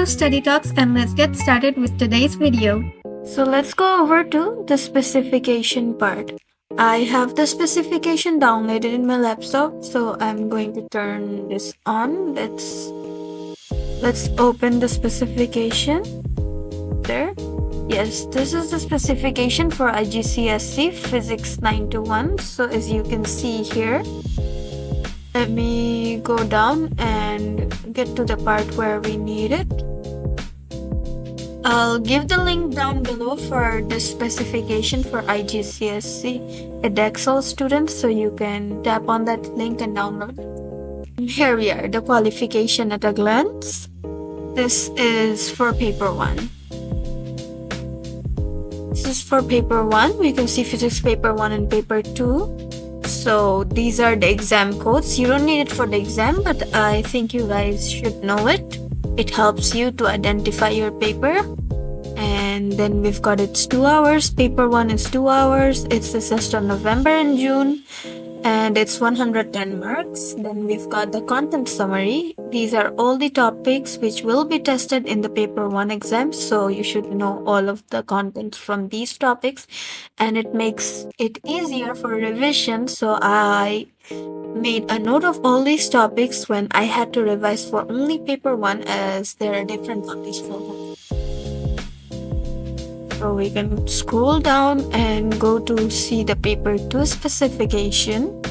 Study Talks, and let's get started with today's video. So let's go over to the specification part. I have the specification downloaded in my laptop, so I'm going to turn this on. Let's open the specification. There. Yes, this is the specification for IGCSE Physics 921. So as you can see here, let me go down and get to the part where we need it. I'll give the link down below for the specification for IGCSE Edexcel students, so you can tap on that link and download it. Here we are, the qualification at a glance. This is for paper 1. This is for paper 1. We can see physics paper 1 and paper 2. So these are the exam codes. You don't need it for the exam, but I think you guys should know it. It helps you to identify your paper. And then we've got it's 2 hours. Paper 1 is 2 hours. It's assessed on November and June. And it's 110 marks. Then we've got the content summary. These are all the topics which will be tested in the paper 1 exam. So you should know all of the contents from these topics. And it makes it easier for revision. So I made a note of all these topics when I had to revise for only paper 1, as there are different topics for both. So we can scroll down and go to see the paper 2 specification.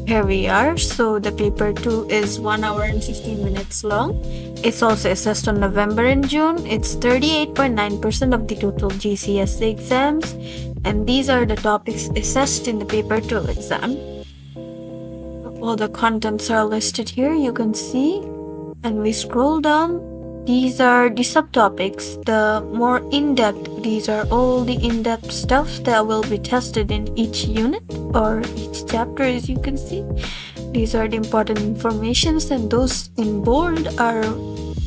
Here we are. So the paper 2 is 1 hour and 15 minutes long. It's also assessed on November and June. It's 38.9% of the total GCSE exams. And these are the topics assessed in the paper 2 exam. All the contents are listed here, you can see. And we scroll down. These are the subtopics, the more in-depth. These are all the in-depth stuff that will be tested in each unit or each chapter, as you can see. These are the important informations, and those in bold are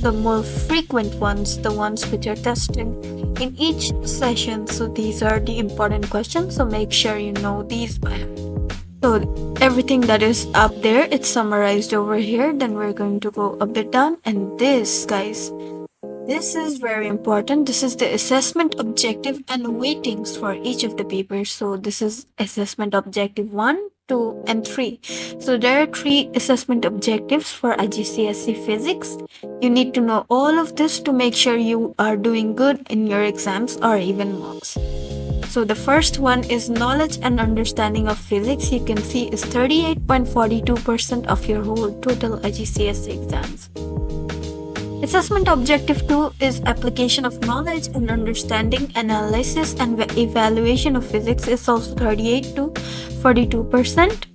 the more frequent ones, the ones which are tested in each session. So these are the important questions, so make sure you know these by heart. So everything that is up there, it's summarized over here. Then we're going to go a bit down, and this, guys, this is very important. This is the assessment objective and weightings for each of the papers. So this is assessment objective 1, 2 and 3. So there are 3 assessment objectives for IGCSE Physics. You need to know all of this to make sure you are doing good in your exams or even mocks. So the first one is knowledge and understanding of physics. You can see is 38.42% of your whole total IGCSE exams. Assessment objective 2 is application of knowledge and understanding, analysis and evaluation of physics is also 38 to 42%.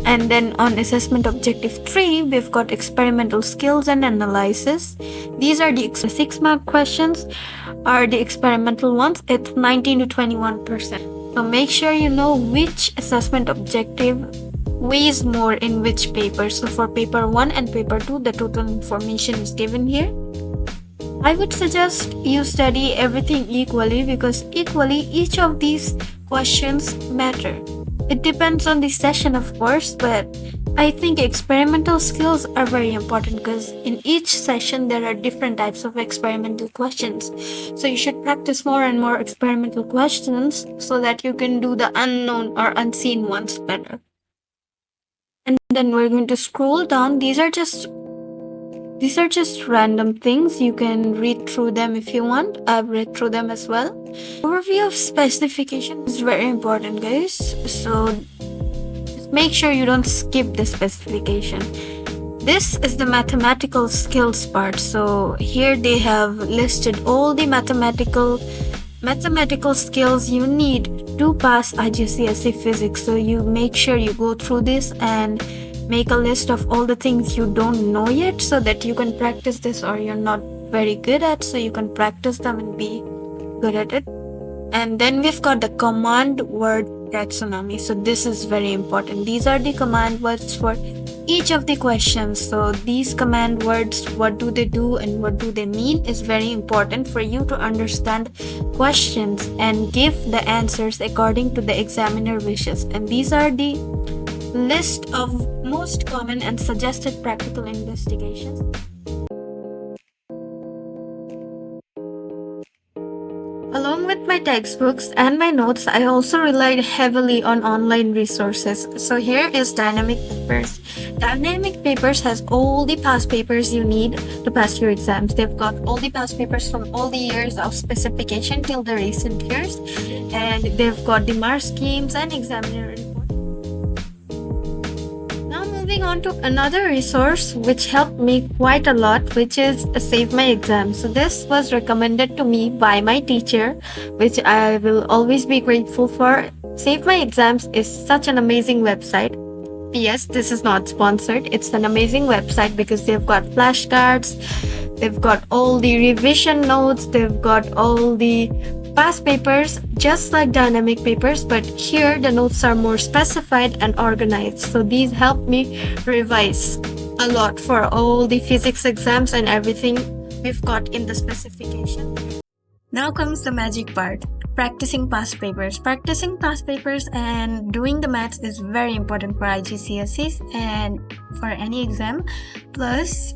And then on assessment objective 3, we've got experimental skills and analysis. These are the 6-mark questions, are the experimental ones. It's 19 to 21%. So make sure you know which assessment objective weighs more in which paper. So for paper 1 and paper 2, the total information is given here. I would suggest you study everything equally, because equally each of these questions matter. It depends on the session, of course, but I think experimental skills are very important, because in each session there are different types of experimental questions. So you should practice more and more experimental questions so that you can do the unknown or unseen ones better. And then we're going to scroll down. These are just random things. You can read through them if you want. I've read through them as well. Overview of specification is very important, guys. So just make sure you don't skip the specification. This is the mathematical skills part. So here they have listed all the mathematical skills you need to pass IGCSE Physics. So you make sure you go through this and make a list of all the things you don't know yet, so that you can practice this, or you're not very good at, so you can practice them and be good at it. And then we've got the command word taxonomy. So this is very important. These are the command words for each of the questions. So these command words, what do they do and what do they mean, is very important for you to understand questions and give the answers according to the examiner wishes. And these are the list of most common and suggested practical investigations. Along with my textbooks and my notes, I also relied heavily on online resources. So here is Dynamic Papers. Dynamic Papers has all the past papers you need to pass your exams. They've got all the past papers from all the years of specification till the recent years, and they've got the mark schemes and examiner report. Now moving on to another resource which helped me quite a lot, which is Save My Exam. So this was recommended to me by my teacher, which I will always be grateful for. Save My Exams is such an amazing website. P.S. This is not sponsored. It's an amazing website because they've got flashcards, they've got all the revision notes, they've got all the past papers, just like Dynamic Papers, but here the notes are more specified and organized. So these help me revise a lot for all the physics exams and everything we've got in the specification. Now comes the magic part. Practicing past papers. Practicing past papers and doing the maths is very important for IGCSEs and for any exam. Plus,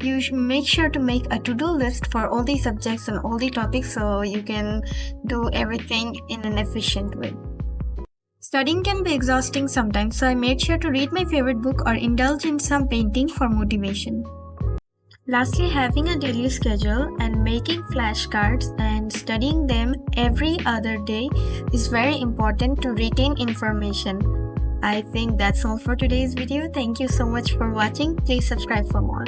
you should make sure to make a to-do list for all the subjects and all the topics so you can do everything in an efficient way. Studying can be exhausting sometimes, so I made sure to read my favorite book or indulge in some painting for motivation. Lastly, having a daily schedule and making flashcards and studying them every other day is very important to retain information. I think that's all for today's video. Thank you so much for watching. Please subscribe for more.